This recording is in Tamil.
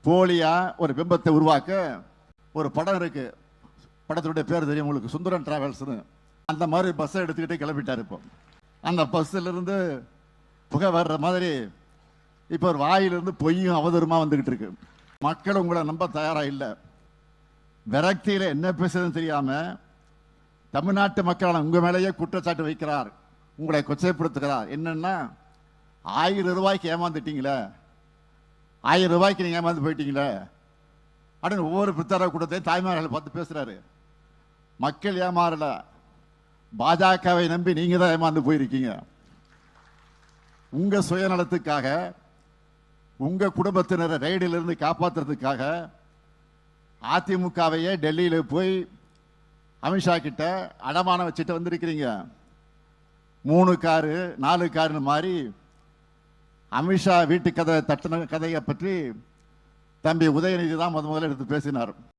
போலியா ஒரு பிம்பத்தை உருவாக்க ஒரு படம் இருக்கு. படத்துடைய பேர் தெரியும் உங்களுக்கு, சுந்தரன் டிராவல்ஸ்னு. அந்த மாதிரி பஸ்ஸை எடுத்துக்கிட்டே கிளம்பிட்டார். இப்போ அந்த பஸ்ஸில் இருந்து புகை வர்ற மாதிரி இப்போ ஒரு வாயிலிருந்து பொய்யும் அவதூறுமா வந்துகிட்டு இருக்கு. மக்கள் உங்களை நம்ப தயாரா இல்லை. விரக்தியில் என்ன பேசுறதுன்னு தெரியாம தமிழ்நாட்டு மக்களான உங்க மேலேயே குற்றச்சாட்டு வைக்கிறார், உங்களை கொச்சைப்படுத்துகிறார். என்னன்னா 1000 ரூபாய்க்கு ஏமாந்துட்டீங்களே, 1000 ரூபாய்க்கு நீங்க ஏமாந்து போயிட்டீங்களே அப்படின்னு ஒவ்வொரு பிரச்சார கூட்டத்தையும் தாய்மார்களை பார்த்து பேசுறாரு. மக்கள் ஏமாறல, பாஜகவை நம்பி நீங்க தான் ஏமாந்து போயிருக்கீங்க. உங்க சுயநலத்துக்காக, உங்க குடும்பத்தினரை ரைடிலிருந்து காப்பாற்றுறதுக்காக அதிமுகவையே டெல்லியில போய் அமித்ஷா கிட்ட அடமானம் வச்சுட்டு வந்திருக்கிறீங்க. 3 காரு 4 காருன்னு மாதிரி அமித்ஷா வீட்டு கதை தட்டின கதையை பற்றி தம்பி உதயநிதி தான் முதல்ல எடுத்து பேசினார்.